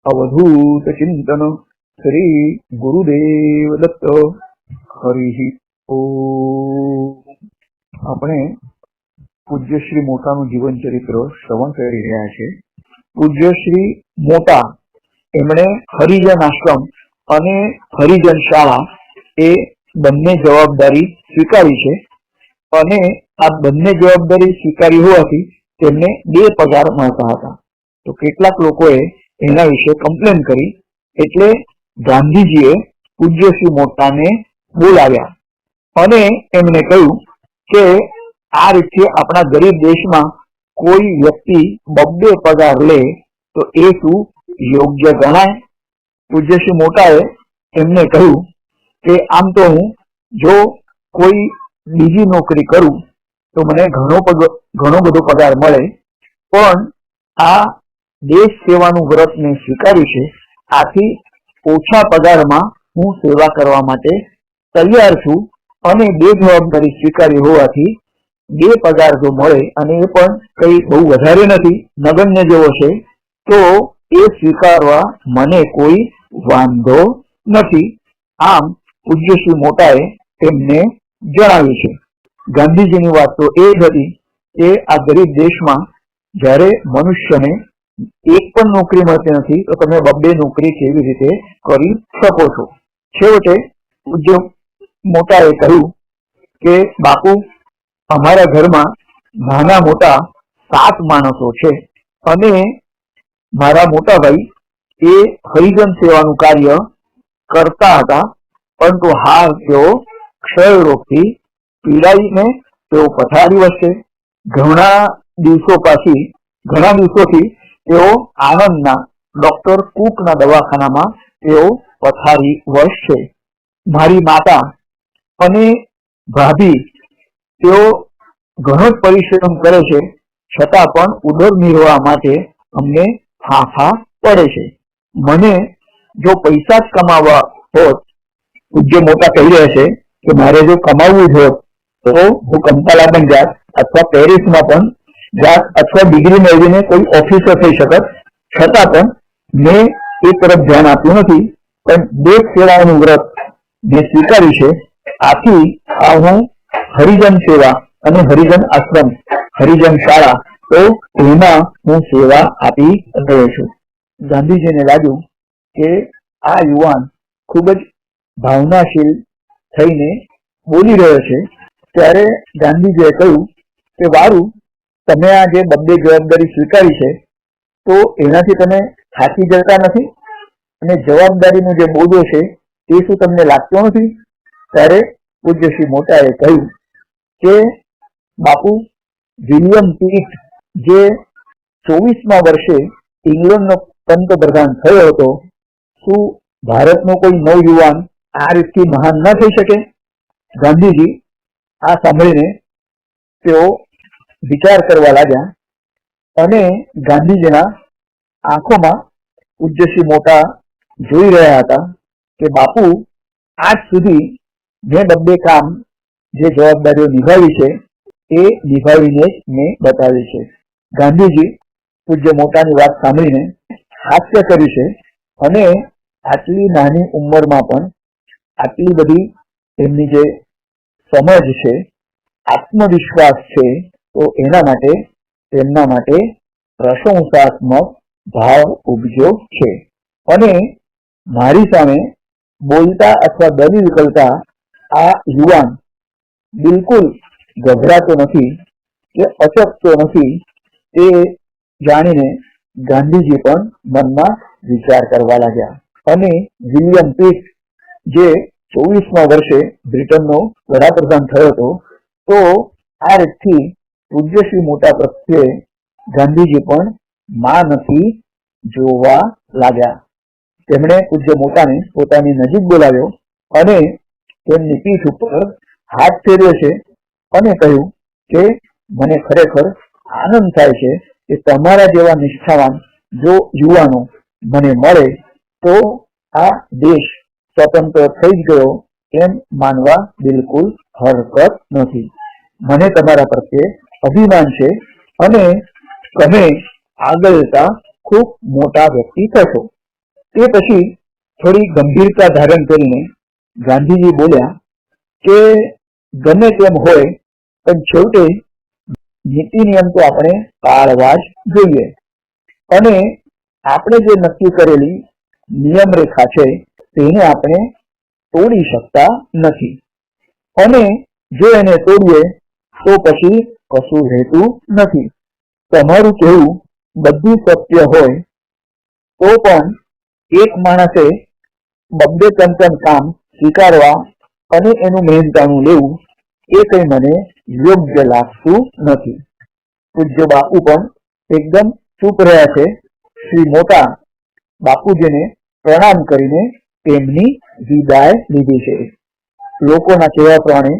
अवधूत चिंतन श्री गुरुदेव दत्त हरि ओम। આપણે પૂજ્ય શ્રી મોટાનું જીવન ચરિત્ર શ્રવણ કરી રહ્યા છે। પૂજ્ય શ્રી મોટા એમણે હરિજન આશ્રમ અને હરિજન શાળા એ બંને જવાબદારી સ્વીકારી છે અને આ બંને જવાબદારી સ્વીકારી હોવાથી તેમને 2 પગાર મળતા હતા। તો કેટલાક લોકોએ એના વિશે કમ્પ્લેન કરી એટલે ગાંધીજીએ પૂજ્ય શ્રી મોટાને બોલાવ્યા અને એમણે કહ્યું કે આ રીતે આપણા ગરીબ દેશમાં કોઈ વ્યક્તિ 2 પગાર લે તો એ શું યોગ્ય ગણાય? પૂજ્ય શ્રી મોટાએ એમને કહ્યું કે આમ તો હું જો કોઈ બીજી નોકરી કરું તો મને ઘણો બધો પગાર મળે, પણ આ દેશ સેવાનું વ્રત મેં સ્વીકાર્યું છે, આથી ઓછા પગારમાં હું સેવા કરવા માટે તૈયાર છું અને 2 જવાબદારી સ્વીકારી હોવાથી 2 પગાર જો મળે અને એ પણ કઈ બહુ વધારે નથી, નગણ્ય જેવો છે, તો એ સ્વીકારવા મને કોઈ વાંધો નથી। આમ પૂજ્ય શ્રી મોટાએ તેમને જણાવ્યું છે। ગાંધીજીની વાત તો એ જ હતી કે આ ગરીબ દેશમાં જ્યારે મનુષ્યને એક પણ નોકરી મળતી નથી તો તમે 2 નોકરી કેવી રીતે કરી શકો છો? છેવટે પૂજ્ય મોટાએ કહ્યું કે બાપુ, અમારા ઘરમાં નાના મોટા 7 માણસો છે અને મારા મોટા ભાઈ એ હરિજન સેવાનું કાર્ય કરતા હતા, પરંતુ હાલ તેઓ ક્ષય રોગથી પીડાઈને તેઓ પથારી વચ્ચે ઘણા દિવસોથી તેઓ આણંદના ડોક્ટર કુકના દવાખાનામાં તેઓ પથારી વશ છે। મારી માતા અને ભાભી તેઓ ઘણો જ પરિશ્રમ કરે છે, છતાં પણ ઉદર નિર્વાહ માટે અમને ફાંફા પડે છે। મને જો પૈસા જ કમાવા હોત, પૂજ્ય મોટા કહી રહ્યા છે કે મારે જો કમાવવું જ હોત તો હું કંપાલા પણ જાત અથવા પેરિસમાં પણ જાત અથવા ડિગ્રી મેળવીને કોઈ ઓફિસર થઈ શકત, છતાં પણ મેં એ તરફ ધ્યાન આપ્યું નથી, પણ દેશ સેવાનું વ્રત મેં સ્વીકાર્યું છે, આથી આ હું હરિજન સેવા અને હરિજન આશ્રમ હરિજન શાળા તો એમાં હું સેવા આપી રહ્યો છું। ગાંધીજીને લાગ્યું કે આ યુવાન ખૂબ જ ભાવનાશીલ થઈને બોલી રહ્યો છે, ત્યારે ગાંધીજીએ કહ્યું કે વારું, તમે આ જે 2 જવાબદારી સ્વીકારી છે તો એનાથી તમે થાકી જતા નથી અને જવાબદારીનો જે બોજો છે એ શું તમને લાગતો નથી? ત્યારે પૂજ્ય શ્રી મોટાએ કહ્યું કે બાપુ, વિલિયમ પીટ જે 24મા વર્ષે ઇંગ્લેન્ડનો પંતપ્રધાન થયો હતો, શું ભારતનો કોઈ નવયુવાન આ રીતથી મહાન ન થઈ શકે? ગાંધીજી આ સાંભળીને તેઓ વિચાર કરવા લાગ્યા અને ગાંધીજીના આંખોમાં પૂજ્ય શ્રી મોટા જોઈ રહ્યા હતા કે બાપુ, આજ સુધી મેં 2 કામ જે જવાબદારીઓ નિભાવી છે એ નિભાવીને જ મેં બતાવી છે। ગાંધીજી પૂજ્ય મોટાની વાત સાંભળીને હાસ્ય કર્યું છે અને આટલી નાની ઉંમરમાં પણ આટલી બધી એમની જે સમજ છે, આત્મવિશ્વાસ છે, તો એના માટે તેમના માટે પ્રશંસાત્મક ભાવ ઉપજ્યો છે અને મારી સામે બોલતા અથવા દલીલ કરતા આ યુવાન બિલકુલ ગભરાતો નથી કે અચકતો નથી, તે જાણીને ગાંધીજી પણ મનમાં વિચાર કરવા લાગ્યા અને વિલિયમ પીટ જે 24મા વર્ષે બ્રિટનનો વડાપ્રધાન થયો હતો, તો આ રીતથી પૂજ્ય શ્રી મોટા પ્રત્યે ગાંધીજી પણ માનથી જોવા લાગ્યા। તેમણે પૂજ્ય મોટાને પોતાની નજીક બોલાવ્યો અને તેમની પીઠ ઉપર હાથ ફેરવ્યો છે અને કહ્યું કે મને ખરેખર આનંદ થાય છે કે તમારા જેવા નિષ્ઠાવાન જો યુવાનો મને મળે તો આ દેશ સ્વતંત્ર થઈ જ ગયો એમ માનવા બિલકુલ હરકત નથી। મને તમારા પ્રત્યે અભિમાન છે અને તમે આગળ જતા ખૂબ મોટા વ્યક્તિ થશો। તે પછી થોડી ગંભીરતા ધારણ કરીને ગાંધીજી બોલ્યા કે ગમે તેમ હોય પણ છેવટે નીતિ નિયમ તો આપણે પાળવા જ જોઈએ અને આપણે જે નક્કી કરેલી નિયમ રેખા છે તેને આપણે તોડી શકતા નથી અને જો એને તોડીએ તો પછી કશું રહેતું નથી. તમારું કહેવું બધું સત્ય હોય તો પણ એક માણસે બબ્બે ત્રણ કામ સ્વીકારવા અને એનું મહેનતાણું લેવું એ કઈ મને યોગ્ય લાગતું નથી. પૂજ્ય બાપુ પણ એકદમ ચૂપ રહ્યા છે. શ્રી મોટા બાપુજીને પ્રણામ કરીને તેમની વિદાય લીધી છે. લોકોના કહેવા પ્રમાણે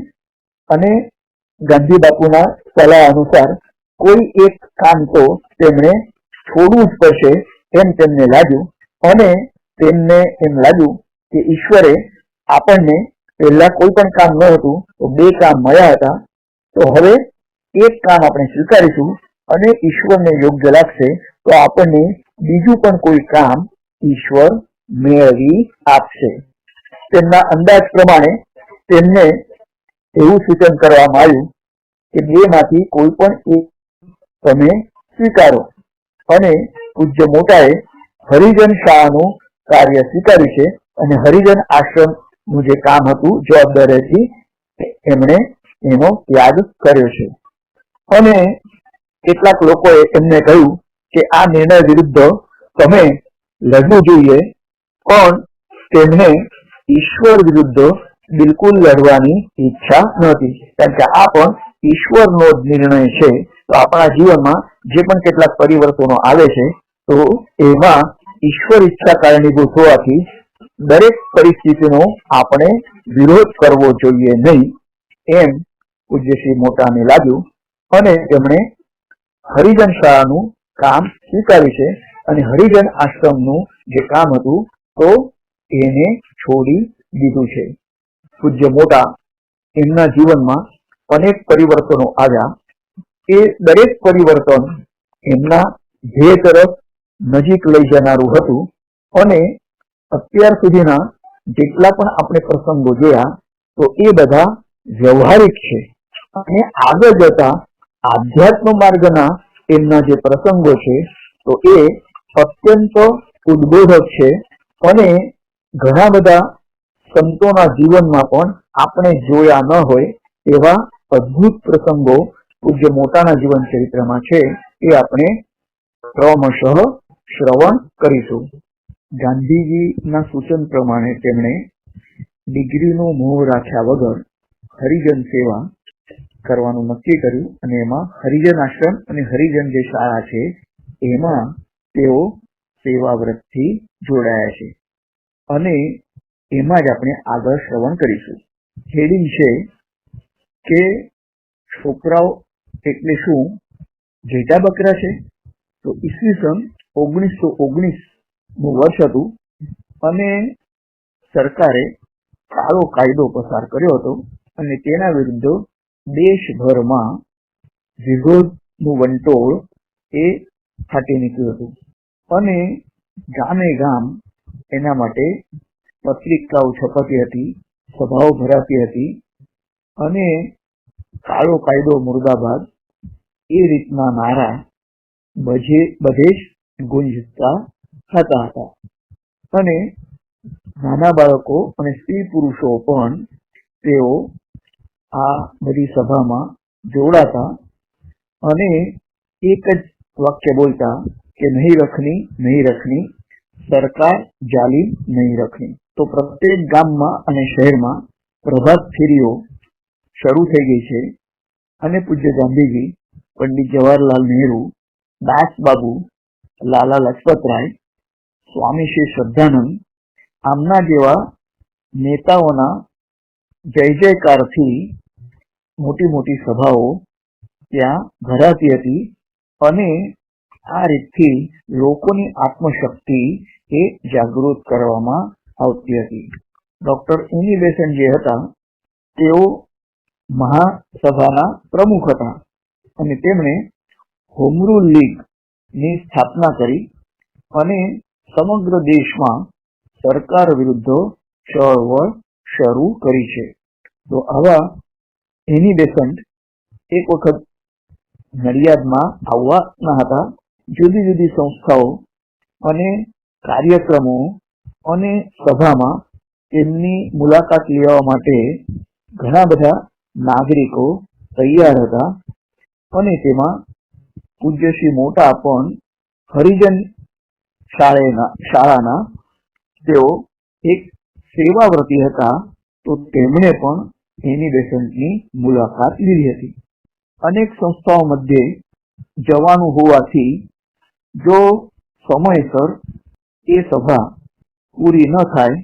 અને ગાંધી બાપુના સલાહ અનુસાર કોઈ એક કામ તો તેમણે છોડવું જ પડશે એમ તેમને લાગ્યું અને તેમને એમ લાગ્યું કે ઈશ્વરે આપણને પહેલા કોઈ પણ કામ ન હતું તો બે કામ મળ્યા હતા, તો હવે એક કામ આપણે સ્વીકારીશું અને ઈશ્વરને યોગ્ય લાગશે તો આપણને બીજું પણ કોઈ કામ ઈશ્વર મેળવી આપશે. તેમના અંદાજ પ્રમાણે તેમને એવું સૂચન કરવામાં આવ્યું કે બે માંથી કોઈ પણ એક તમે સ્વીકારો અને પૂજ્ય મોટાએ હરિજન શાળાનું કાર્ય સ્વીકાર્યું છે અને હરિજન આશ્રમનું જે કામ હતું જવાબદારીથી એમણે એનો ત્યાગ કર્યો છે. અને કેટલાક લોકોએ એમને કહ્યું કે આ નિર્ણય વિરુદ્ધ તમે લડવું જોઈએ, પણ તેમને ઈશ્વર વિરુદ્ધ બિલકુલ લડવાની ઈચ્છા નહોતી, કારણ કે આ પણ ઈશ્વરનો જ નિર્ણય છે. તો આપણા જીવનમાં જે પણ કેટલાક પરિવર્તનો આવે છે તો એમાં ઈશ્વર ઈચ્છા કારણીભૂત હોવાથી દરેક પરિસ્થિતિનો આપણે વિરોધ કરવો જોઈએ નહીં એમ પૂજ્ય શ્રી મોટાને લાગ્યું અને તેમણે હરિજન શાળાનું કામ સ્વીકાર્યું છે અને હરિજન આશ્રમનું જે કામ હતું તો એને છોડી દીધું છે. પૂજ્ય મોટા એમના જીવનમાં અનેક પરિવર્તનો આવ્યા. એ દરેક પરિવર્તન એમના ધ્યેય તરફ નજીક લઈ જનારું હતું અને અત્યાર સુધીના જેટલા પણ આપણે પ્રસંગો જોયા તો એ બધા વ્યવહારિક છે અને આગળ જતા આધ્યાત્મ માર્ગના એમના જે પ્રસંગો છે તો એ અત્યંત ઉદ્બોધક છે અને ઘણા બધા સંતોના જીવનમાં પણ આપણે જોયા ન હોય એવા અદ્ભુત પ્રસંગો પૂજ્ય મોટાના જીવન ચરિત્રમાં છે. એ આપણે ક્રમશઃ શ્રવણ કરીશું. ગાંધીજીના સૂચન પ્રમાણે તેમણે ડિગ્રીનો મોહ રાખ્યા વગર હરિજન સેવા કરવાનું નક્કી કર્યું અને એમાં હરિજન આશ્રમ અને હરિજન જે શાળા છે એમાં તેઓ સેવા વ્રતથી જોડાયા છે અને એમાં જ આપણે આગળ શ્રવણ કરીશું. હેડિંગ છે કે છોકરાઓ એટલે શું ઘેટા બકરા છે? તો ઈસવીસન 1919 નું વર્ષ હતું અને સરકારે કાળો કાયદો પસાર કર્યો હતો અને તેના વિરુદ્ધ દેશભરમાં વિરોધનું વંટોળ એ ફાટી નીકળ્યું હતું અને ગામે ગામ એના માટે પત્રિકાઓ છપાતી હતી, સભાઓ ભરાતી હતી અને કાળો કાયદો મુર્દાબાદ એ રીતના નારા બધે જ ગુંજતા હતા અને નાના બાળકો અને સ્ત્રી પુરુષો પણ તેઓ આ બધી સભામાં જોડાતા અને એક જ વાક્ય બોલતા કે નહીં રખની સરકાર જાલિમ નહીં રખની. તો પ્રત્યેક ગામમાં અને શહેરમાં પ્રભાત ફેરીઓ શરૂ થઈ ગઈ છે અને પૂજ્ય ગાંધીજી, પંડિત જવાહરલાલ નહેરુ, દાસબાબુ, લાલા લજપતરાય, સ્વામી શ્રી શ્રદ્ધાનંદ આમના જેવા નેતાઓના જય જયકારથી મોટી મોટી સભાઓ ત્યાં ભરાતી હતી અને આ રીતથી લોકોની આત્મશક્તિ એ જાગૃત કરવામાં આવતી હતી. ડોક્ટર એની બેસન્ટ જે હતા તેઓ મહાસભાના પ્રમુખ હતા અને તેમણે હોમ રૂલ લીગ ની સ્થાપના કરી અને સમગ્ર દેશમાં સરકાર વિરુદ્ધ ચળવળ શરૂ કરી છે. તો આવા એની બેસન્ટ એક વખત નડિયાદમાં આવવાના હતા. જુદી જુદી સંસ્થાઓ અને કાર્યક્રમો અને સભામાં તેમની મુલાકાત લેવા માટે ઘણા બધા નાગરિકો તૈયાર હતા અને તેમાં પૂજ્ય શ્રી મોટા પણ હરિજન શાળાના તેઓ એક સેવાવ્રતી હતા. તો તેમણે પણ એની બેસન્ટની મુલાકાત લીધી હતી. અનેક સંસ્થાઓ મધ્યે જવાનું હોવાથી જો સમયસર એ સભા પૂરી ન થાય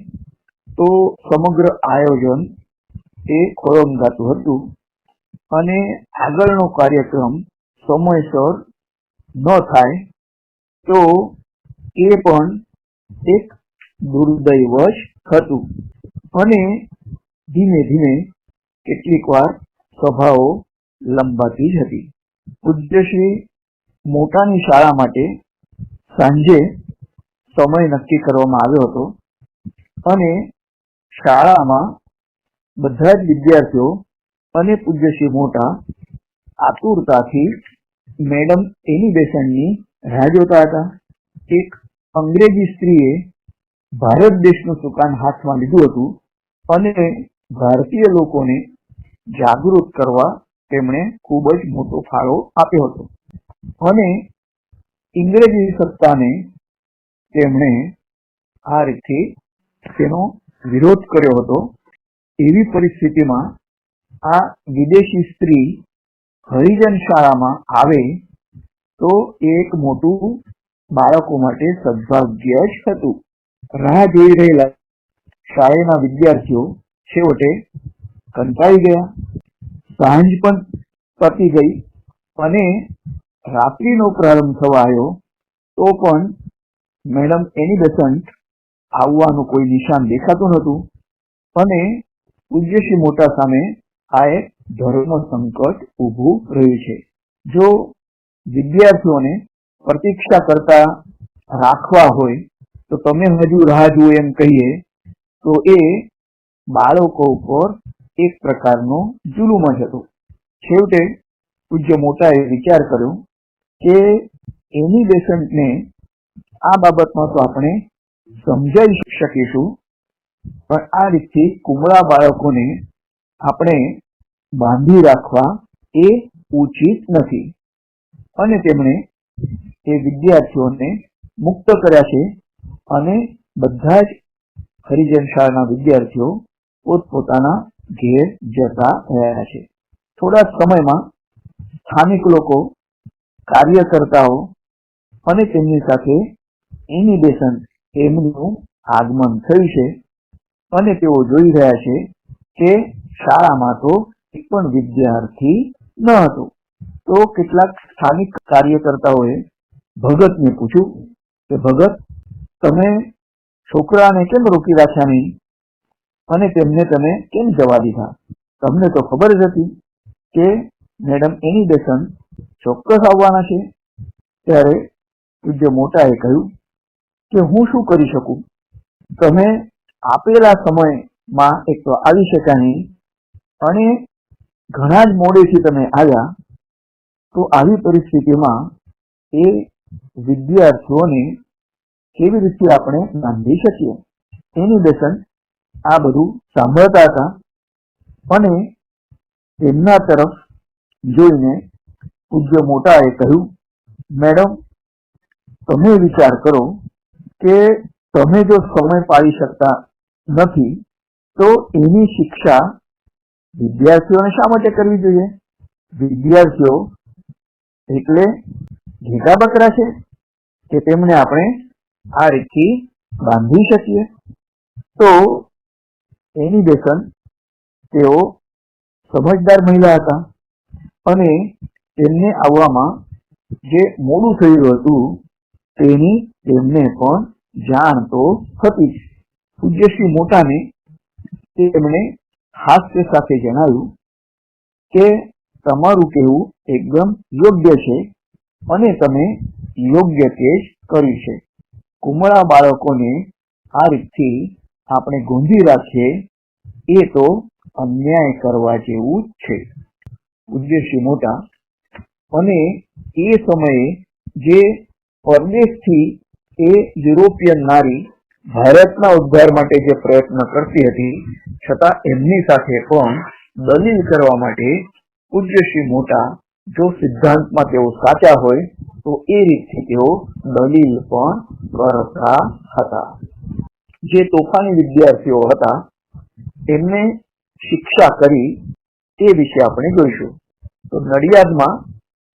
તો સમગ્ર આયોજન એ ખોળંગાતું હતું અને આગળનો કાર્યક્રમ સમયસર ન થાય તો એ પણ એક દુર્દૈવ જ હતું. અને ધીમે ધીમે કેટલીક વાર સભાઓ લંબાતી જ હતી. પૂજ્ય શ્રી મોટાની શાળા માટે સાંજે સમય નક્કી કરવામાં આવ્યો હતો અને શાળામાં બધા જ વિદ્યાર્થીઓ અને પૂજ્ય શ્રી મોટા આતુરતાથી મેડમ એની બેસન્ટની રાહ જોતા હતા. એક અંગ્રેજી સ્ત્રીએ ભારત દેશનું સુકાન હાથમાં લીધું હતું અને ભારતીય લોકોને જાગૃત કરવા તેમણે ખૂબ જ મોટો ફાળો આપ્યો હતો અને ઇંગ્રેજી સત્તાને તેમણે આ રીતે તેનો વિરોધ કર્યો હતો. એવી પરિસ્થિતિમાં આ વિદેશી સ્ત્રી હરિજન શાળામાં આવે તો એક મોટું બાળકો માટે સદભાગ્ય જ હતું. રાહ જોઈ રહેલા શાળાના વિદ્યાર્થીઓ છેવટે કંટાળી ગયા. સાંજ પણ પતી ગઈ અને રાત્રિનો પ્રારંભ થવા આવ્યો તો પણ મેડમ એની બેસન્ટ આવવાનું કોઈ નિશાન દેખાતું નહોતું અને પૂજ્ય શ્રી મોટા સામે આ એક ધર્મ સંકટ ઊભું રહ્યું છે. જો વિદ્યાર્થીઓને પ્રતીક્ષા કરતા રાખવા હોય તો તમે હજુ રાહ જુઓ એમ કહીએ તો એ બાળકો ઉપર એક પ્રકારનો જુલુમ જ હતો. છેવટે પૂજ્ય મોટાએ વિચાર કર્યો કે એની બેસન્ટને આ બાબતમાં તો આપણે સમજાવી શકીશું પણ આ રીતથી કુમળા બાળકોને આપણે બાંધી રાખવા એ ઉચિત નથી અને તેમણે એ વિદ્યાર્થીઓને મુક્ત કર્યા છે અને બધા જ હરિજન શાળાના વિદ્યાર્થીઓ પોતપોતાના ઘેર જતા રહ્યા છે. થોડા સમયમાં સ્થાનિક લોકો, કાર્યકર્તાઓ અને તેમની સાથે એની બેસન્ટ એમનું આગમન થયું છે અને તેઓ જોઈ રહ્યા છે કે શાળામાં તો એક પણ વિદ્યાર્થી ન હતો. તો કેટલાક સ્થાનિક કાર્યકર્તાઓએ ભગતને પૂછ્યું કે ભગત, તમે છોકરાને કેમ રોકી રાખ્યા નહીં અને તેમને તમે કેમ જવા દીધા? તમને તો ખબર જ હતી કે મેડમ એની બેસન્ટ ચોક્કસ આવવાના છે. ત્યારે પૂજ્ય મોટાએ કહ્યું કે હું શું કરી શકું? તમે આપેલા સમયમાં એક તો આવી શક્યા નહીં અને ઘણા જ મોડેથી તમે આવ્યા. તો આવી પરિસ્થિતિમાં એ વિદ્યાર્થીઓને કેવી રીતે આપણે બાંધી શકીએ? એની બેસન્ટ આ બધું સાંભળતા હતા અને તેમના તરફ જોઈને પૂજ્ય મોટાએ કહ્યું, મેડમ, તમે વિચાર કરો કે તમે જો સમય પાડી શકતા નથી તો એની શિક્ષા વિદ્યાર્થીઓને શા માટે કરવી જોઈએ? વિદ્યાર્થીઓ એટલે ઘેટા બકરા છે કે તેમને આપણે આ રીતથી બાંધી શકીએ? તો એની બેસન્ટ તેઓ સમજદાર મહિલા હતા અને તેમને આવવામાં જે મોડું થયું હતું તેની તેમને પણ જાણ તો હતી. પૂજ્ય શ્રી મોટાને તેમણે હાસ્ય સાથે જણાવ્યું કે તમારું કહેવું એકદમ યોગ્ય છે અને તમે યોગ્ય કેસ કર્યું છે. કુમળા બાળકોને આ રીતથી આપણે ગોંધી રાખીએ એ તો અન્યાય કરવા જેવું જ છે. પૂજ્ય શ્રી મોટા અને એ સમયે જે પરદેશથી એ યુરોપિયન નારી ભારતના ઉદ્ધાર માટે જે પ્રયત્ન કરતી હતી, છતાં એમની સાથે પણ દલીલ કરવા માટે પૂજ્ય શ્રી મોટા જો સિદ્ધાંતમાં તેઓ સાચા હોય તો એ રીતથી તેઓ દલીલ પણ કરતા હતા. જે તોફાની વિદ્યાર્થીઓ હતા એમને શિક્ષા કરી એ વિશે આપણે જોઈશું. તો નડિયાદમાં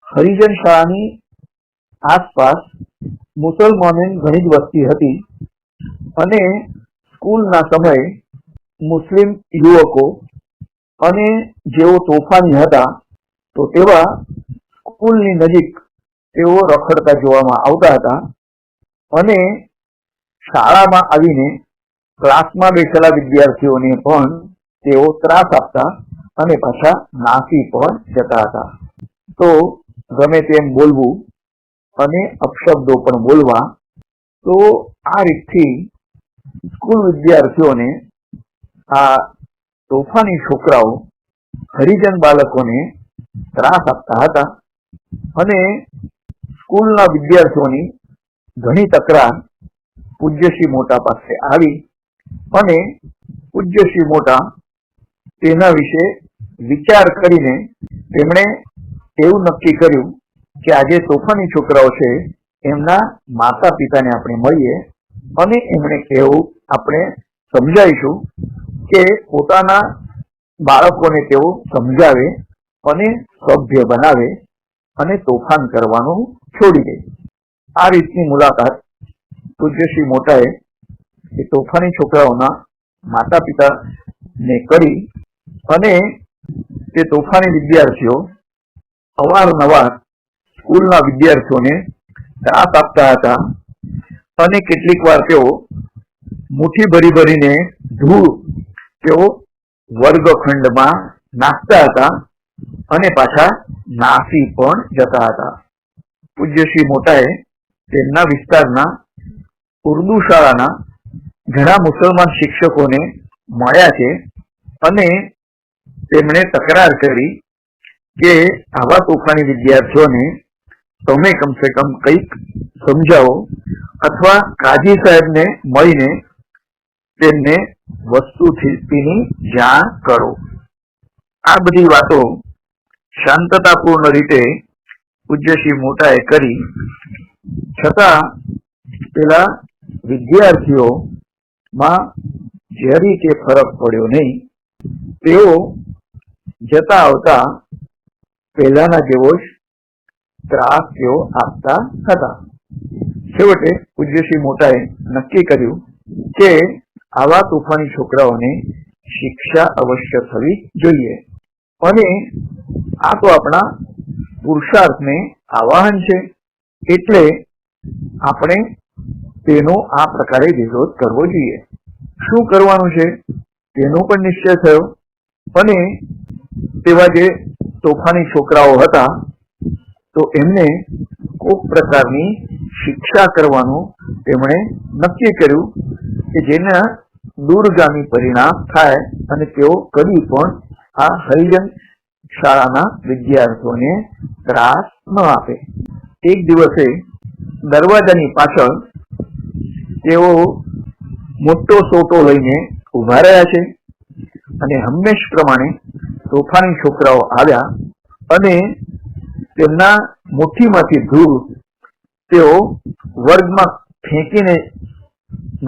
હરિજન શાળાની આસપાસ મુસલમાનોની ઘણી જ વસ્તી હતી અને સ્કૂલના સમયે મુસ્લિમ યુવકો અને જેઓ તોફાની હતા તો તેવા સ્કૂલની નજીક તેઓ રખડતા જોવામાં આવતા હતા અને શાળામાં આવીને ક્લાસમાં બેઠેલા વિદ્યાર્થીઓને પણ તેઓ ત્રાસ આપતા અને પાછા નાસી પણ જતા હતા. તો ગમે તેમ બોલવું અને અપશબ્દો પણ બોલવા. તો આ રીતથી સ્કૂલ વિદ્યાર્થીઓને આ તોફાની છોકરાઓ હરિજન બાળકોને ત્રાસ આપતા હતા અને સ્કૂલના વિદ્યાર્થીઓની ઘણી તકરાર પૂજ્ય શ્રી મોટા પાસે આવી અને પૂજ્ય શ્રી મોટા તેના વિશે વિચાર કરીને તેમણે એવું નક્કી કર્યું કે આજે તોફાની છોકરાઓ છે એમના માતા પિતાને આપણે મળીએ અને એમણે એવું આપણે સમજાવીશું કે પોતાના બાળકોને તેઓ સમજાવે અને સભ્ય બનાવે અને તોફાન કરવાનું છોડી દે. આ રીતની મુલાકાત પૂજ્ય શ્રી મોટાએ એ તોફાની છોકરાઓના માતા પિતાને કરી અને તે તોફાની વિદ્યાર્થીઓ અવારનવાર સ્કૂલના વિદ્યાર્થીઓને ત્રાસ આપતા હતા અને કેટલીક વાર તેઓ મુઠ્ઠી ભરીને ધૂળ તેઓ વર્ગખંડમાં નાખતા હતા અને પાછા નાસી પણ જતા હતા. પૂજ્ય શ્રી મોટાએ તેમના વિસ્તારના ઉર્દુ શાળાના ઘણા મુસલમાન શિક્ષકોને મળ્યા છે અને તેમણે તકરાર કરી કે આવા તોફાની વિદ્યાર્થીઓને તમે કમસે કમ કંઈક સમજાવો અથવા કાજી સાહેબને મળીને તેમને વસ્તુસ્થિતિની જાણ કરો. આ બધી વાતો શાંતતાપૂર્ણ રીતે પૂજ્ય શ્રી મોટાએ કરી, છતાં પેલા વિદ્યાર્થીઓમાં જરી કે ફરક પડ્યો નહીં. તેઓ જતા આવતા પહેલાના જેવો જ ત્રાસ તેઓ આપતા હતા. છેવટે પૂજ્ય શ્રી મોટાએ નક્કી કર્યું કે આવા તોફાની છોકરાઓને શિક્ષા અવશ્ય થવી જોઈએ અને આ તો આપણા પુરુષાર્થને આવાહન છે, એટલે આપણે તેનો આ પ્રકારે વિરોધ કરવો જોઈએ. શું કરવાનું છે તેનો પણ નિશ્ચય થયો અને તેવા જે તોફાની છોકરાઓ હતા તો એમને કોઈક પ્રકારની શિક્ષા કરવાનું તેમણે નક્કી કર્યું કે જેના દૂરગામી પરિણામ થાય અને તેઓ કદી પણ આ હરિજન શાળાના વિદ્યાર્થીઓને ત્રાસ ન આપે. એક દિવસે દરવાજાની પાછળ તેઓ મોટો સોટો લઈને ઉભા રહ્યા છે અને હંમેશ પ્રમાણે તોફાની છોકરાઓ આવ્યા અને તેમના મુઠ્ઠીમાંથી ધૂળ તેઓ વર્ગમાં ફેંકીને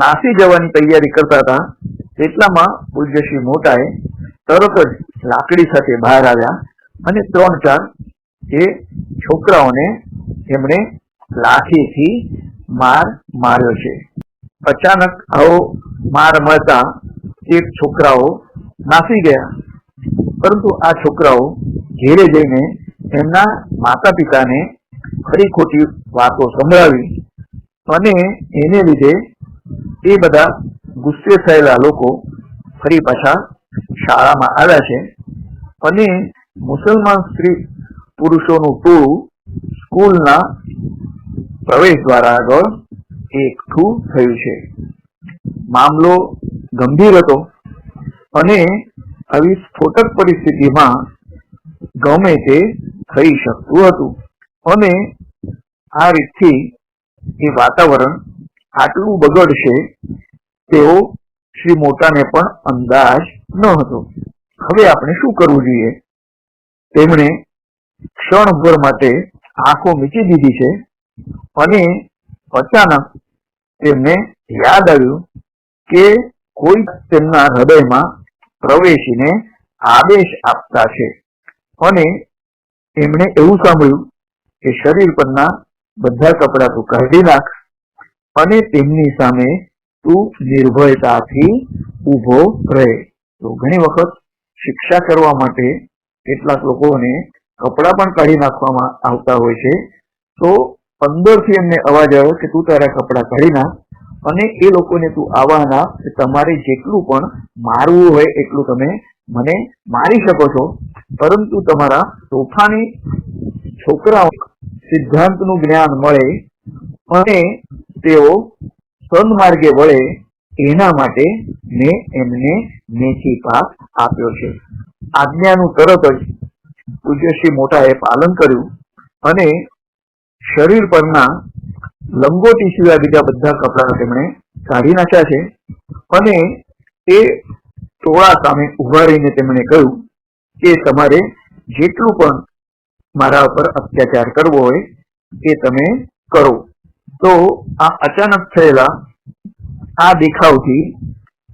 નાસી જવાની તૈયારી કરતા હતા. એટલામાં પૂજ્ય શ્રી મોટાએ તરત જ લાકડી સાથે બહાર આવ્યા અને 3-4 એ છોકરાઓને એમણે લાઠીથી માર માર્યો છે. અચાનક આવો માર મળતા એક છોકરાઓ નાસી ગયા, પરંતુ આ છોકરાઓ ઘેરે જઈને એમના માતા પિતાને ખરી ખોટી વાતો સંભળાવી અને એને લીધે એ બધા ગુસ્સે થયેલા લોકો ફરી પાછા શાળામાં આવ્યા છે અને મુસલમાન સ્ત્રી પુરુષોનું ટોળું સ્કૂલના પ્રવેશ દ્વાર આગળ એકઠું થયું છે. મામલો ગંભીર હતો અને આવી સ્ફોટક પરિસ્થિતિમાં ગમે તે થઈ શકતું હતું અને આ રીતથી એ વાતાવરણ આટલું બગડશે તેવો શ્રી મોટાને પણ અંદાજ ન હતો. હવે આપણે શું કરવું જોઈએ? તેમણે ક્ષણભર માટે આંખો મીચી દીધી છે અને અચાનક તેમને યાદ આવ્યું કે કોઈ તેમના હૃદયમાં પ્રવેશીને આદેશ આપતા છે અને એમણે એવું સાંભળ્યું કે શરીર પરના બધા કપડા તું કાઢી નાખ અને તેમની સામે તું નિર્ભયતાથી ઊભો રહે. તો ઘણી વખત શિક્ષા કરવા માટે કેટલાક લોકોને કપડા પણ કાઢી નાખવામાં આવતા હોય છે. તો અંદરથી એમને અવાજ આવ્યો કે તું તારા કપડા કાઢી નાખ અને એ લોકોને તું આવા ના તમારે જેટલું પણ મારવું હોય એટલું તમે મને મારી શકો છો, પરંતુ તમારા તોફાની છોકરાઓ સિદ્ધાંતનું જ્ઞાન મળે અને તેઓ સન્માર્ગે વળે એના માટે મેં એમને નેચી પાક આપ્યો છે. આજ્ઞાનું તરત જ પૂજ્ય શ્રી મોટાએ પાલન કર્યું અને શરીર પરના લંગોટી સિવાય બીજા બધા કપડા તેમણે કાઢી નાખ્યા છે અને એ ટોળા સામે ઉભા રહીને તેમણે કહ્યું કે તમારે જેટલું પણ મારા પર અત્યાચાર કરવો હોય એ તમે કરો. તો આ અચાનક થયેલા આ દેખાવથી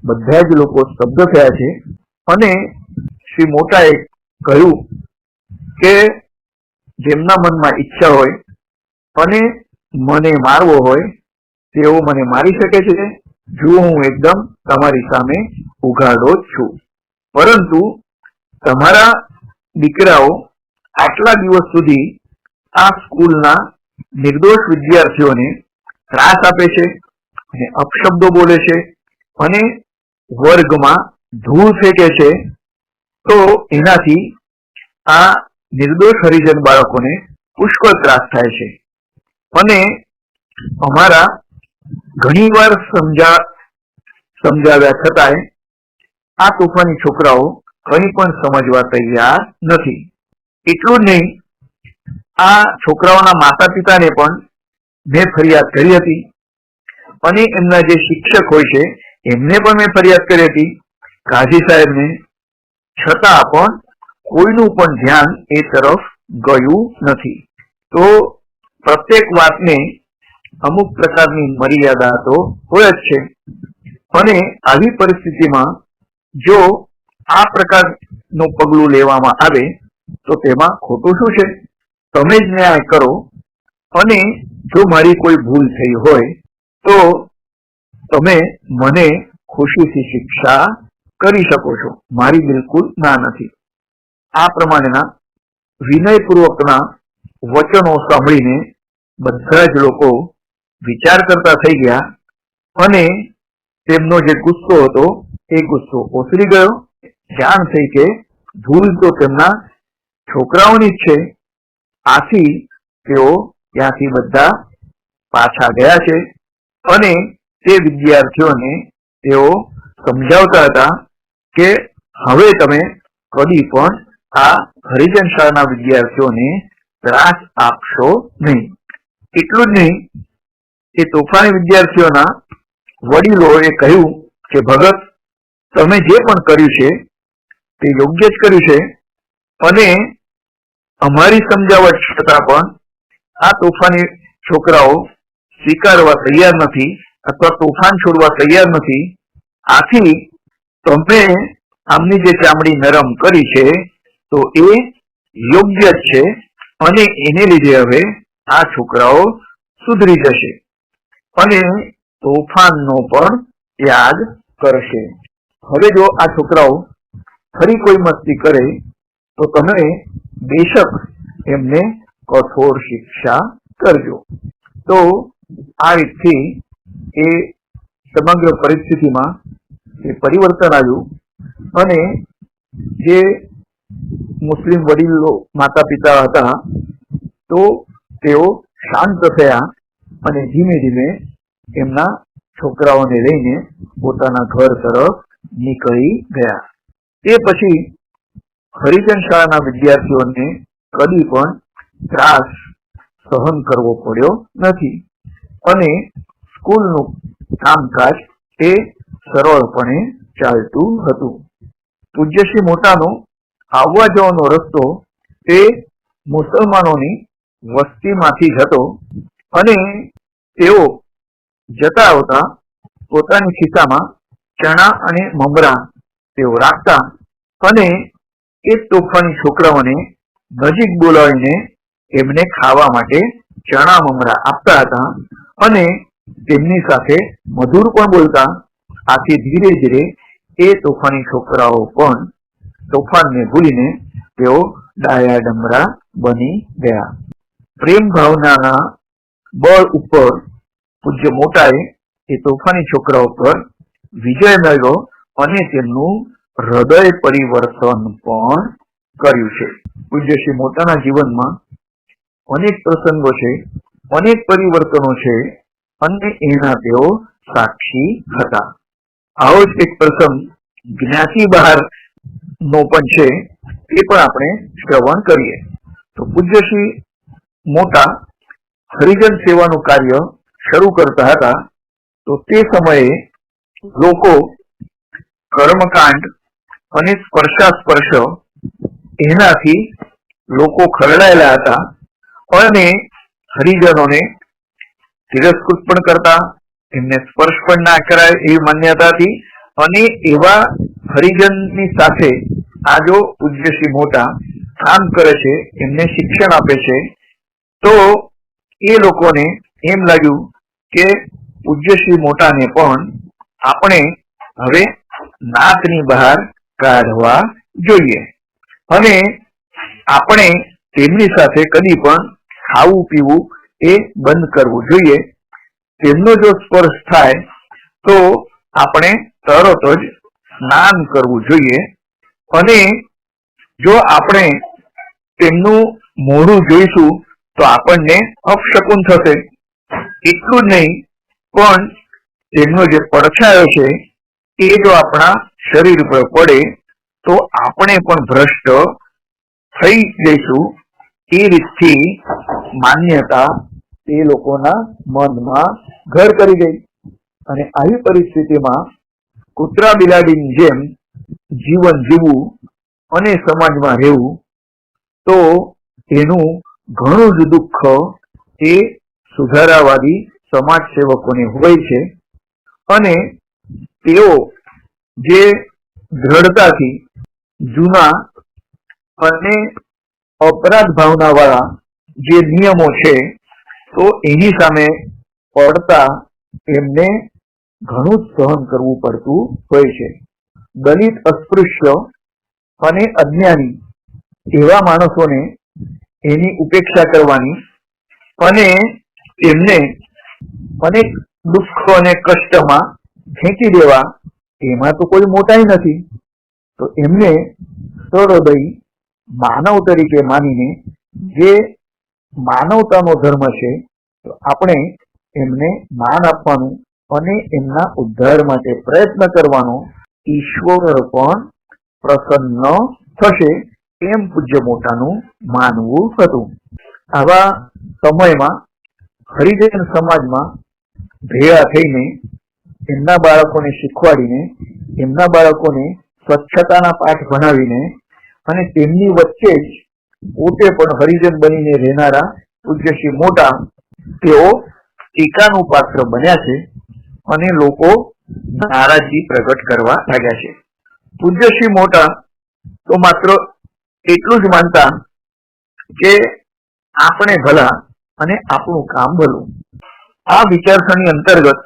બધા જ લોકો સ્તબ્ધ થયા છે અને શ્રી મોટાએ કહ્યું કે જેમના મનમાં ઈચ્છા હોય અને મને મારવો હોય તેઓ મને મારી શકે છે. જો હું એકદમ તમારી સામે ઉઘાડો જ છું, પરંતુ તમારા દીકરાઓ આટલા દિવસ સુધી આ સ્કૂલના નિર્દોષ વિદ્યાર્થીઓને ત્રાસ આપે છે અને અપશબ્દો બોલે છે અને વર્ગમાં ધૂળ ફેંકે છે. તો એનાથી આ નિર્દોષ હરિજન બાળકોને પુષ્કળ ત્રાસ થાય છે અને અમારા ઘણીવાર સમજાવ્યા છતાંય આ તોફાની છોકરાઓ કંઈ પણ સમજવા તૈયાર નથી. એટલું જ નહીં, આ છોકરાઓના માતા પિતાને પણ મેં ફરિયાદ કરી હતી અને એમના જે શિક્ષક હોય છે એમને પણ મેં ફરિયાદ કરી હતી, કાઝી સાહેબને, છતાં પણ કોઈનું પણ ધ્યાન એ તરફ ગયું નથી. તો પ્રત્યેક વાતને અમુક પ્રકારની મર્યાદા તો હોય જ છે અને આવી પરિસ્થિતિમાં જો આ પ્રકારનું પગલું લેવામાં આવે તો તેમાં ખોટું શું છે? તમે જ ન્યાય કરો અને જો મારી કોઈ ભૂલ થઈ હોય તો તમે મને ખુશીથી શિક્ષા કરી શકો છો, મારી બિલકુલ ના નથી. આ પ્રમાણેના વિનયપૂર્વકના વચનો સાંભળીને બધા જ લોકો વિચાર કરતા થઈ ગયા અને તેમનો જે ગુસ્સો હતો એ ગુસ્સો ઓસરી ગયો. જાણ થઈ કે ભૂલ તો તેમના છોકરાઓની જ છે. આથી તેઓ ત્યાંથી બધા પાછા ગયા છે અને તે વિદ્યાર્થીઓને તેઓ સમજાવતા હતા કે હવે તમે કદી પણ આ હરિજન શાળાના વિદ્યાર્થીઓને ત્રાસ આપશો નહીં. એટલું જ નહીં, એ તોફાની વિદ્યાર્થીઓના વડીલોએ કહ્યું કે ભગત, તમે જે પણ કર્યું છે તે યોગ્ય જ કર્યું છે અને અમારી સમજાવટ છતાં પણ આ તોફાની છોકરાઓ સ્વીકારવા તૈયાર નથી અથવા તોફાન છોડવા તૈયાર નથી. આથી તમે આમની જે ચામડી નરમ કરી છે તો એ યોગ્ય જ છે અને એને લીધે હવે આ છોકરાઓ સુધરી જશે અને તોફાનનો પણ ત્યાગ કરશે. હવે જો આ છોકરાઓ ફરી કોઈ મસ્તી કરે તો તમે બેશક એમને કઠોર શિક્ષા કરજો. તો આ રીતથી એ સમગ્ર પરિસ્થિતિમાં એ પરિવર્તન આવ્યું અને જે મુસ્લિમ વડીલો માતા પિતા હતા તો તેઓ શાંત થયા અને ધીમે ધીમે એમના છોકરાઓને લઈને પોતાના ઘર તરફ નીકળી ગયા. તે પછી હરિજન શાળાના વિદ્યાર્થીઓને કદી પણ ત્રાસ સહન કરવો પડ્યો નથી અને સ્કૂલનું કામકાજ એ સરળપણે ચાલતું હતું. પૂજ્યશ્રી મોટાનો આવવા જવાનો રસ્તો તે મુસલમાનોની વસ્તીમાંથી જ હતો અને તેઓ જતા આવતા પોતાની ખિસ્સામાં ચણા અને મમરા તેઓ રાખતા અને એ તોફાની છોકરાઓને નજીક બોલાવીને એમને ખાવા માટે ચણા મમરા આપતા હતા અને તેમની સાથે મધુર પણ બોલતા. આથી ધીરે ધીરે એ તોફાની છોકરાઓ પણ તોફાનને ભૂલીને તેઓ ડાયા ડમરા બની ગયા. પ્રેમ ભાવનાના બળ ઉપર પૂજ્ય મોટાએ એ તોફાની છોકરાઓ પર વિજય મેળવ્યો અને તેમનું હૃદય પરિવર્તન પણ કર્યું છે. પૂજ્ય શ્રી મોટાના જીવનમાં અનેક પ્રસંગો છે, અનેક પરિવર્તનો છે અને એના તેઓ સાક્ષી હતા. આવો જ એક પ્રસંગ જ્ઞાતિ બહાર નો પણ છે, એ પણ આપણે શ્રવણ કરીએ. તો પૂજ્ય શ્રી મોટા હરિજન સેવાનું કાર્ય શરૂ કરતા હતા તો તે સમયે લોકો કર્મકાંડ અને સ્પર્શાસ્પર્શ એનાથી લોકો ખરડાયેલા હતા અને હરિજનોને તિરસ્કૃત પણ કરતા, એમને સ્પર્શ પણ ના કરાય એવી માન્યતા હતી. અને એવા હરિજનની સાથે આ જો પૂજ્ય શ્રી મોટા કામ કરે છે, એમને શિક્ષણ આપે છે, તો એ લોકોને એમ લાગ્યું કે પૂજ્ય શ્રી મોટાને પણ આપણે હવે નાકની બહાર કાઢવા જોઈએ અને આપણે તેમની સાથે કદી પણ ખાવું પીવું એ બંધ કરવું જોઈએ. તેમનો જો સ્પર્શ થાય તો આપણે તરત જ સ્નાન કરવું જોઈએ અને જો આપણે તેમનું મોઢું જોઈશું તો આપણને અપશકુન થશે. એટલું જ નહીં પણ તેમનો જે પડછાયો છે એ જો આપણા શરીર પર પડે તો આપણે પણ ભ્રષ્ટ થઈ જઈશું. એ રીતથી માન્યતા એ લોકોના મનમાં ઘર કરી ગઈ અને આવી પરિસ્થિતિમાં કૂતરા બિલાડીની જેમ જીવન જીવવું અને સમાજમાં રહેવું તો એનું ઘણું જ દુઃખ એ સુધારાવાદી સમાજ સેવકોને હોય છે અને તેઓ જે દ્રઢતાથી જૂના અને અપરાધ ભાવના વાળા જે નિયમો છે તો એની સામે પડતા એમને ઘણું જ સહન કરવું પડતું હોય છે. દલિત, અસ્પૃશ્ય અને અજ્ઞાની એવા માણસોને એની ઉપેક્ષા કરવાની અને એમને અનેક દુઃખ અને કષ્ટમાં ફેંકી દેવા એમાં તો કોઈ મોટાઈ નથી. તો એમને સહૃદય માનવ તરીકે માનીને જે માનવતાનો ધર્મ છે તો આપણે એમને માન આપવાનું અને એમના ઉદ્ધાર માટે પ્રયત્ન કરવાનો. ઈશ્વર પણ પ્રસન્ન થશે એમ પૂજ્ય મોટાનું માનવું હતું. આવા સમયમાં હરિજન સમાજમાં ભેગા થઈને એમના બાળકોને શીખવાડીને, એમના બાળકોને સ્વચ્છતાના પાઠ ભણાવીને અને તેમની વચ્ચે જ પોતે પણ હરિજન બનીને રહેનારા પૂજ્ય શ્રી મોટા તેઓ ટીકાનું પાત્ર બન્યા છે અને લોકો નારાજગી પ્રગટ કરવા લાગ્યા છે. પૂજ્ય શ્રી મોટા તો માત્ર એટલું જ માનતા કે આપણે ભલા અને આપણું કામ ભલું. આ વિચારસરણી અંતર્ગત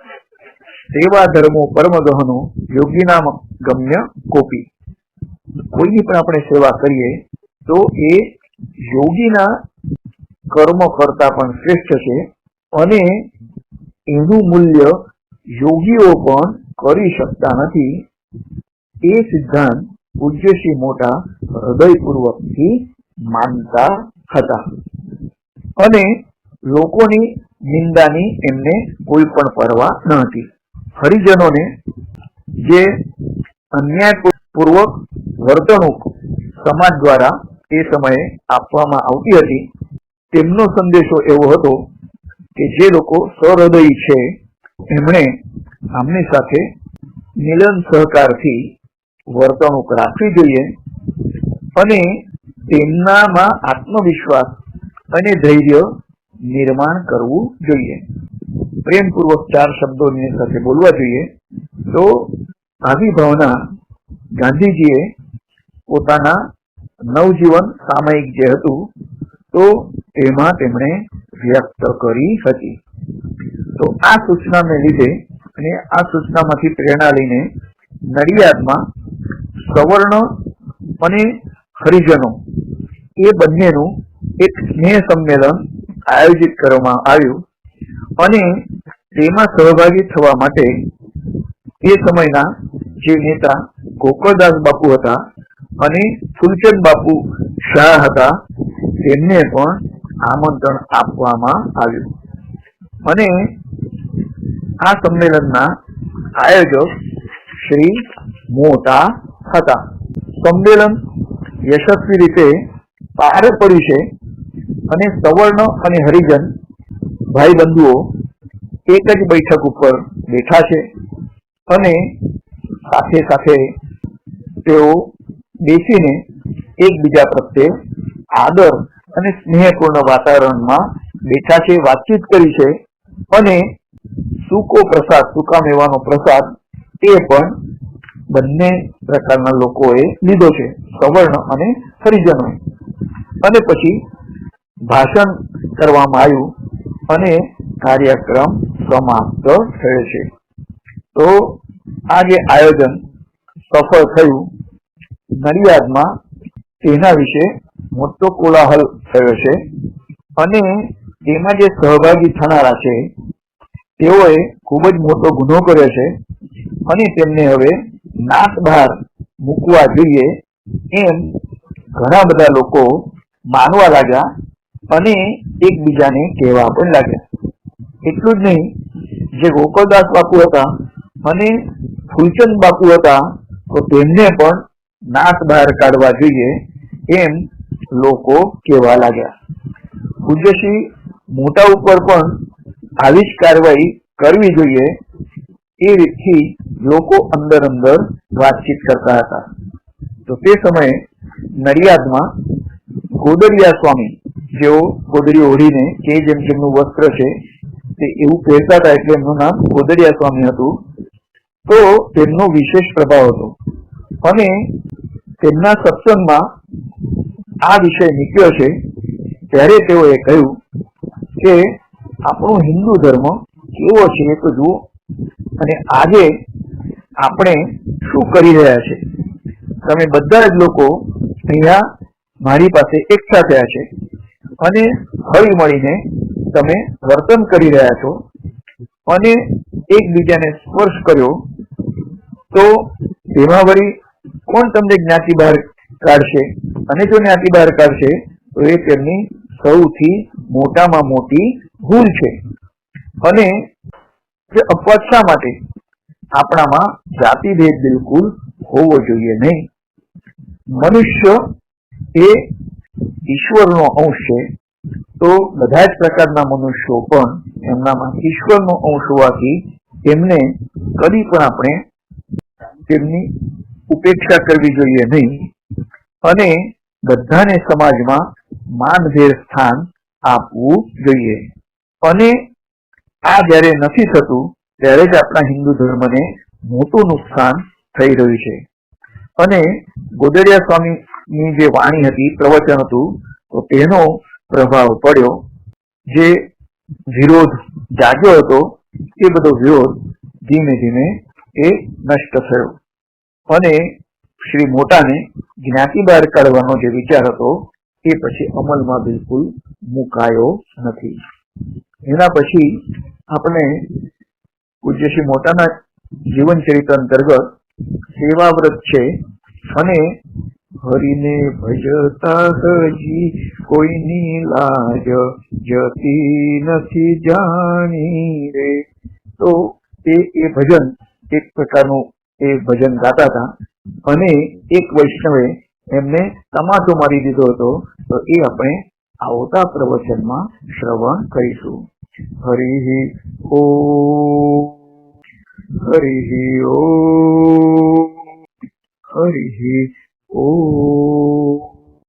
સેવા ધર્મો પરમ ગહનો યોગીના ગમ્ય કોપી. કોઈની પણ આપણે સેવા કરીએ તો એ યોગીના કર્મ કરતા પણ શ્રેષ્ઠ છે અને એનું મૂલ્ય યોગીઓ પણ કરી શકતા નથી. એ સિદ્ધાંત પૂજ્ય શ્રી મોટા હૃદયપૂર્વકથી માનતા હતા અને લોકોની નિંદાની એમને કોઈ પણ પરવા ન હતી. હરિજનોને જે અન્યાયપૂર્વક વર્તણૂક સમાજ દ્વારા એ સમયે આપવામાં આવતી હતી, તેમનો સંદેશો એવો હતો કે જે લોકો સહૃદયી છે એમણે આમની સાથે મિલન સહકારથી વર્તણૂક રાખવી જોઈએ અને તેમનામાં આત્મવિશ્વાસ અને ધૈર્ય નિર્માણ કરવું જોઈએ. પ્રેમપૂર્વક 4 શબ્દોની સાથે બોલવા જોઈએ. તો આવી ભાવના ગાંધીજીએ પોતાના નવજીવન સામયિક જે હતું તો તેમાં તેમણે વ્યક્ત કરી હતી. તો આ સૂચનાને લીધે અને આ સૂચનામાંથી પ્રેરણા લઈને નડિયાદમાં સવર્ણ અને હરિજનો એ બંનેનું એક સ્નેહ સંમેલન આયોજિત કરવામાં આવ્યું અને તેમાં સહભાગી થવા માટે એ સમયના જે નેતા ગોકળદાસ બાપુ હતા અને ફૂલચંદ બાપુ શાહ હતા તેમને પણ આમંત્રણ આપવામાં આવ્યું અને આ સંમેલનના આયોજક શ્રી મોટા હતા. સંમેલન યશસ્વી રીતે પાર પડ્યું છે અને સવર્ણ અને હરિજન ભાઈ બંધુઓ એક જ બેઠક ઉપર બેઠા છે અને સાથે સાથે તેઓ બેસીને એકબીજા પ્રત્યે આદર અને સ્નેહપૂર્ણ વાતાવરણમાં બેઠા છે, વાતચીત કરી છે અને સૂકો પ્રસાદ, સૂકા મેવાનો પ્રસાદ એ પણ બંને પ્રકારના લોકોએ લીધો છે, સવર્ણ અને હરિજનો. અને પછી ભાષણ કરવામાં આવ્યું અને કાર્યક્રમ સમાપ્ત થયો છે. તો આ જે આયોજન સફળ થયું નડિયાદમાં તેના વિશે મોટો કોલાહલ થયો છે અને તેમાં જે સહભાગી થનારા છે તેઓએ ખૂબ જ મોટો ગુનો કર્યો છે અને તેમને હવે નાક બહાર મૂકવા જોઈએ એમ ઘણા બધા લોકો માનવા લાગ્યા અને એકબીજાને કહેવા પણ લાગ્યા. એટલું જ નહીં, જે ગોકળદાસ બાપુ હતા અને ફૂલચંદ બાપુ હતા તો તેમને પણ નાક બહાર કાઢવા જોઈએ એમ લોકો કહેવા લાગ્યા. પૂજ્યશ્રી મોટા ઉપર પણ આવી જ કાર્યવાહી કરવી જોઈએ એ રીતથી લોકો અંદર અંદર વાતચીત કરતા હતા. તો તે સમયે નડિયાદમાં ગોદડિયા સ્વામી, જેઓ ગોદડી ઓઢીને કે જેમ તેમનું વસ્ત્ર છે તે એવું પહેરતા હતા એટલે એમનું નામ ગોદડિયા સ્વામી હતું. તો તેમનો વિશેષ પ્રભાવ હતો અને તેમના સત્સંગમાં આ વિષય નીકળ્યો છે ત્યારે તેઓએ કહ્યું કે આપણો હિન્દુ ધર્મ કેવો છે એ તો જુઓ અને આજે આપણે શું કરી રહ્યા છે. તમે બધા જ લોકો અહીંયા મારી પાસે એકઠા થયા છે અને હળી મળીને તમે વર્તન કરી રહ્યા છો અને એકબીજાને સ્પર્શ કર્યો તો તેમાં વળી કોણ તમને જ્ઞાતિ બહાર કાઢશે અને જો જ્ઞાતિ બહાર કાઢશે તો એ તેમની સૌથી મોટામાં મોટી ભૂલ છે. અને જે અપવાદ શા માટે? આપણામાં જાતિભેદ બિલકુલ હોવો જોઈએ નહીં. મનુષ્ય એ ઈશ્વરનો અંશ છે તો બધા જ પ્રકારના મનુષ્યો પણ એમનામાં ઈશ્વરનો અંશ હોવાથી તેમને કદી પણ આપણે તેમની ઉપેક્ષા કરવી જોઈએ નહીં અને બધાને સમાજમાં માનભેર સ્થાન આપવું જોઈએ. અને આ જયારે નથી થતું ત્યારે જ આપણા હિન્દુ ધર્મને મોટું નુકસાન થઈ રહ્યું છે. અને ગોદડિયા સ્વામીની જે વાણી હતી, પ્રવચન હતું, તો તેનો પ્રભાવ પડ્યો. જે વિરોધ જાગ્યો હતો એ બધો વિરોધ ધીમે ધીમે એ નષ્ટ થયો અને શ્રી મોટાને જ્ઞાતિ બહાર કાઢવાનો જે વિચાર હતો એ પછી અમલમાં બિલકુલ મુકાયો નથી. એના પછી આપણે પૂજ્ય શ્રી મોટાના જીવન ચરિત્ર અંતર્ગત સેવાવ્રત છે અને હરિને ભજતા હજી કોઈની લાજ જતી નથી જાણી રે. તો એ ભજન એક પ્રકારનું એ ભજન ગાતા હતા અને એક વૈષ્ણવે એમને તમાચો મારી દીધો હતો. તો એ આપણે આવતા પ્રવચનમાં શ્રવણ કરીશું. હરિ ઓ હરિ ઓ હરિ ઓ.